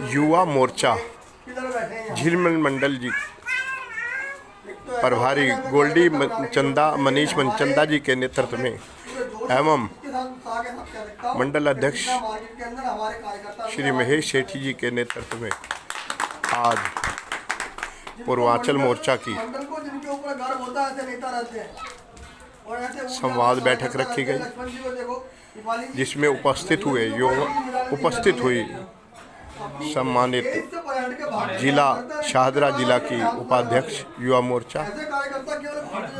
युवा मोर्चा झिलमिल मंडल जी प्रभारी गोल्डी चंदा मनीष मनचंदा जी के नेतृत्व में एवं मंडल अध्यक्ष श्री महेश सेठी जी के नेतृत्व में आज पूर्वांचल मोर्चा की संवाद बैठक रखी गई, जिसमें उपस्थित हुई सम्मानित जिला शाहदरा जिला की उपाध्यक्ष युवा मोर्चा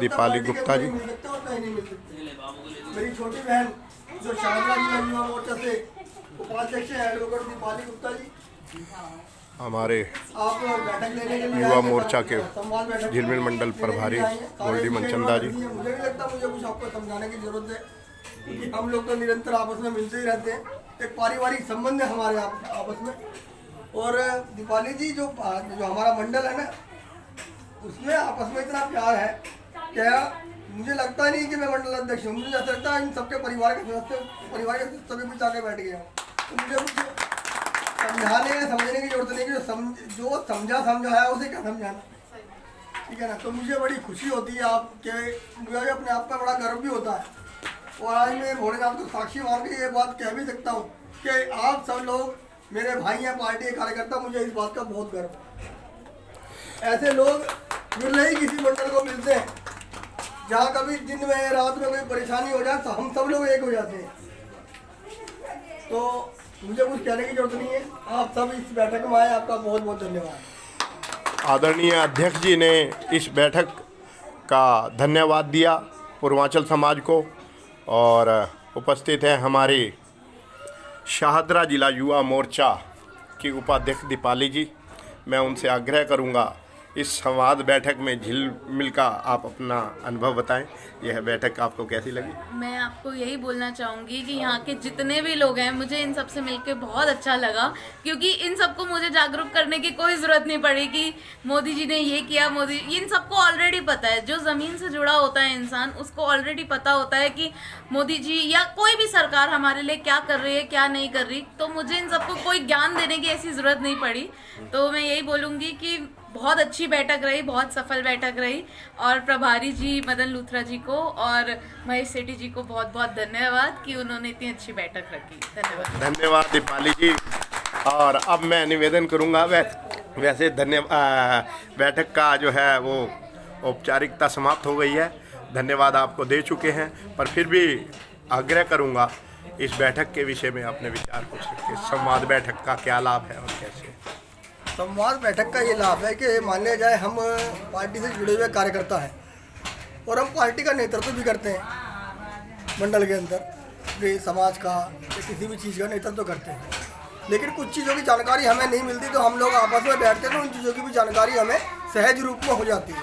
दीपाली गुप्ता जी, मेरी छोटी बहन जो शाहदरा जिला युवा मोर्चा से उपाध्यक्ष है एडवोकेट दीपाली गुप्ता जी, हमारे युवा मोर्चा के झिलमिल मंडल प्रभारी गोल्डी मनचंदा जी। मुझे नहीं लगता मुझे कुछ आपको समझाने की जरूरत है, क्योंकि हम लोग तो निरंतर आपस में मिलते ही रहते हैं, एक पारिवारिक संबंध है हमारे आपस में। और दीपाली जी जो हमारा मंडल है ना, उसमें आपस में इतना प्यार है क्या मुझे लगता नहीं कि मैं मंडल अध्यक्ष हूँ। मुझे ऐसा लगता है इन सबके परिवार के सदस्य भी जाके बैठ गए हैं। तो मुझे कुछ समझाने या समझने की जरूरत नहीं कि जो समझाया उसे क्या समझाना, ठीक है ना। तो मुझे बड़ी खुशी होती है आपके, मुझे अपने आप का बड़ा गर्व भी होता है। और आज मैं भोलेनाथ को साक्षी मान के ये बात कह भी सकता हूँ कि आप सब लोग मेरे भाई हैं, पार्टी के कार्यकर्ता, मुझे इस बात का बहुत गर्व है। ऐसे लोग मिलने ही किसी मंडल को मिलते हैं जहाँ कभी दिन में रात में कोई परेशानी हो जाए तो हम सब लोग एक हो जाते हैं। तो मुझे कुछ कहने की जरूरत नहीं है, आप सब इस बैठक में आए, आपका बहुत बहुत धन्यवाद। आदरणीय अध्यक्ष जी ने इस बैठक का धन्यवाद दिया पूर्वांचल समाज को, और उपस्थित हैं हमारे शाहदरा जिला युवा मोर्चा की उपाध्यक्ष दीपाली जी। मैं उनसे आग्रह करूंगा इस संवाद बैठक में झिलमिल का आप अपना अनुभव बताएं। यह बैठक आपको कैसी लगी? मैं आपको यही बोलना चाहूँगी कि यहाँ के जितने भी लोग हैं, मुझे इन सब से मिलकर बहुत अच्छा लगा, क्योंकि इन सबको मुझे जागरूक करने की कोई ज़रूरत नहीं पड़ी कि मोदी जी ने ये किया, इन सबको ऑलरेडी पता है। जो ज़मीन से जुड़ा होता है इंसान, उसको ऑलरेडी पता होता है कि मोदी जी या कोई भी सरकार हमारे लिए क्या कर रही है, क्या नहीं कर रही। तो मुझे इन सबको कोई ज्ञान देने की ऐसी ज़रूरत नहीं पड़ी। तो मैं यही बोलूँगी कि बहुत अच्छी बैठक रही, बहुत सफल बैठक रही, और प्रभारी जी मदन लूथरा जी को और महेश सेठी जी को बहुत बहुत धन्यवाद कि उन्होंने इतनी अच्छी बैठक रखी। धन्यवाद दीपाली जी। और अब मैं निवेदन करूंगा, वैसे बैठक का जो है वो औपचारिकता समाप्त हो गई है, धन्यवाद आपको दे चुके हैं, पर फिर भी आग्रह करूंगा इस बैठक के विषय में अपने विचार कुछ रखिए। संवाद बैठक का क्या लाभ है और कैसे? संवाद बैठक का ये लाभ है कि मान लिया जाए हम पार्टी से जुड़े हुए कार्यकर्ता हैं और हम पार्टी का नेतृत्व भी करते हैं मंडल के अंदर, कि समाज का या किसी भी चीज़ का नेतृत्व करते हैं। लेकिन कुछ चीज़ों की जानकारी हमें नहीं मिलती, तो हम लोग आपस में बैठते हैं तो उन चीज़ों की भी जानकारी हमें सहज रूप में हो जाती है।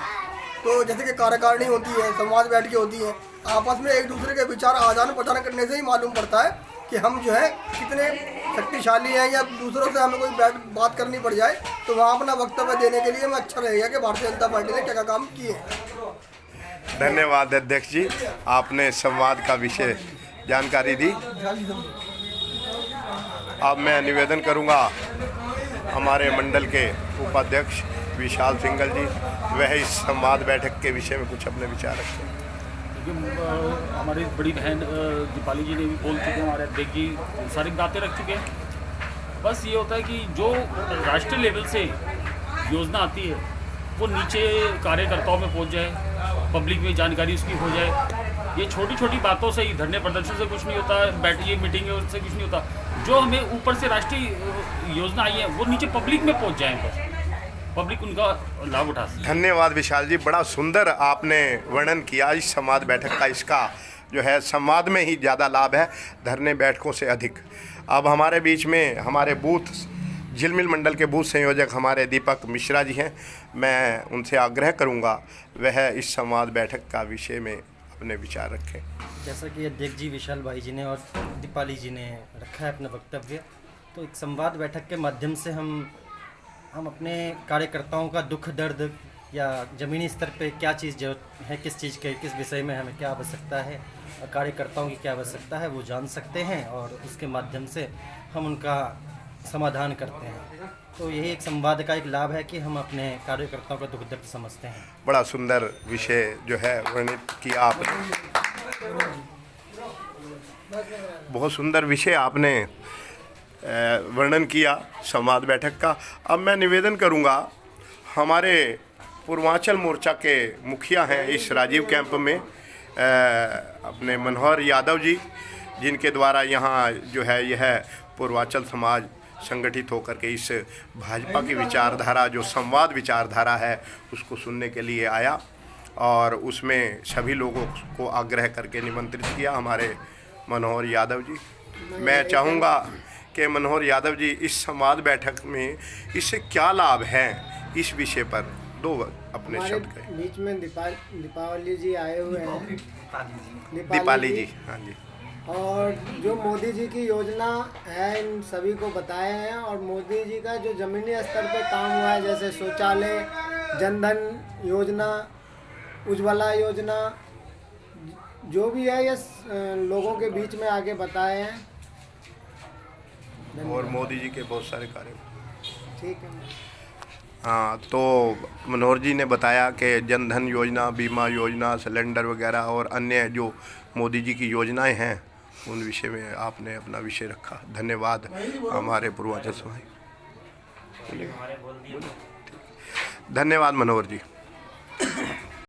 तो जैसे कि कार्यकारिणी होती है, संवाद बैठकें होती हैं, आपस में एक दूसरे के विचार आदान प्रदान करने से ही मालूम पड़ता है कि हम जो है कितने शक्तिशाली हैं, या दूसरों से हमें कोई बात करनी पड़ जाए तो वहाँ अपना वक्तव्य देने के लिए हमें अच्छा रहेगा कि भारतीय जनता पार्टी ने क्या क्या काम किए हैं। धन्यवाद अध्यक्ष जी, आपने संवाद का विषय जानकारी दी। अब मैं निवेदन करूंगा हमारे मंडल के उपाध्यक्ष विशाल सिंगल जी, वह इस संवाद बैठक के विषय में कुछ अपने विचार रखें। हमारी बड़ी बहन दीपाली जी ने भी बोल चुके हैं, हमारे अध्यक्ष जी सारी बातें रख चुके हैं। बस ये होता है कि जो राष्ट्रीय लेवल से योजना आती है वो नीचे कार्यकर्ताओं में पहुंच जाए, पब्लिक में जानकारी उसकी हो जाए। ये छोटी छोटी बातों से ही, धरने प्रदर्शन से कुछ नहीं होता, ये मीटिंग से कुछ नहीं होता। जो हमें ऊपर से राष्ट्रीय योजना आई है वो नीचे पब्लिक में पहुँच जाए, बस पब्लिक उनका लाभ उठा सके। धन्यवाद विशाल जी, बड़ा सुंदर आपने वर्णन किया इस संवाद बैठक का। इसका जो है संवाद में ही ज़्यादा लाभ है, धरने बैठकों से अधिक। अब हमारे बीच में हमारे बूथ झिलमिल मंडल के बूथ संयोजक हमारे दीपक मिश्रा जी हैं, मैं उनसे आग्रह करूंगा वह इस संवाद बैठक का विषय में अपने विचार रखें। जैसा कि अध्यक्ष जी विशाल भाई जी ने और दीपाली जी ने रखा है अपना वक्तव्य, तो एक संवाद बैठक के माध्यम से हम अपने कार्यकर्ताओं का दुख दर्द या ज़मीनी स्तर पे क्या चीज़ जरूरत है, किस चीज़ के किस विषय में हमें क्या आवश्यकता है, कार्यकर्ताओं की क्या आवश्यकता है, वो जान सकते हैं। और उसके माध्यम से हम उनका समाधान करते हैं। तो यही एक संवाद का एक लाभ है कि हम अपने कार्यकर्ताओं का दुख दर्द समझते हैं। बड़ा सुंदर विषय जो है वर्णित किया आपने, बहुत सुंदर विषय आपने वर्णन किया संवाद बैठक का। अब मैं निवेदन करूंगा, हमारे पूर्वांचल मोर्चा के मुखिया हैं इस राजीव कैंप में अपने मनोहर यादव जी, जिनके द्वारा यहाँ जो है यह पूर्वांचल समाज संगठित होकर के इस भाजपा की विचारधारा, जो संवाद विचारधारा है, उसको सुनने के लिए आया और उसमें सभी लोगों को आग्रह करके निमंत्रित किया हमारे मनोहर यादव जी। मैं चाहूँगा कि मनोहर यादव जी इस संवाद बैठक में इससे क्या लाभ हैं, इस विषय पर दो अपने शब्द कहें। बीच में दीपावली जी आए हुए हैं, दीपाली जी, हाँ जी। और जो मोदी जी की योजना है इन सभी को बताए हैं, और मोदी जी का जो ज़मीनी स्तर पे काम हुआ है, जैसे शौचालय, जनधन योजना, उज्ज्वला योजना, जो भी है ये लोगों के बीच में आगे बताए हैं। और मोदी जी के बहुत सारे कार्य। ठीक है। हाँ, तो मनोहर जी ने बताया कि जनधन योजना, बीमा योजना, सिलेंडर वगैरह और अन्य जो मोदी जी की योजनाएं हैं, उन विषय में आपने अपना विषय रखा। धन्यवाद हमारे पूर्वांचल समाज। धन्यवाद मनोहर जी।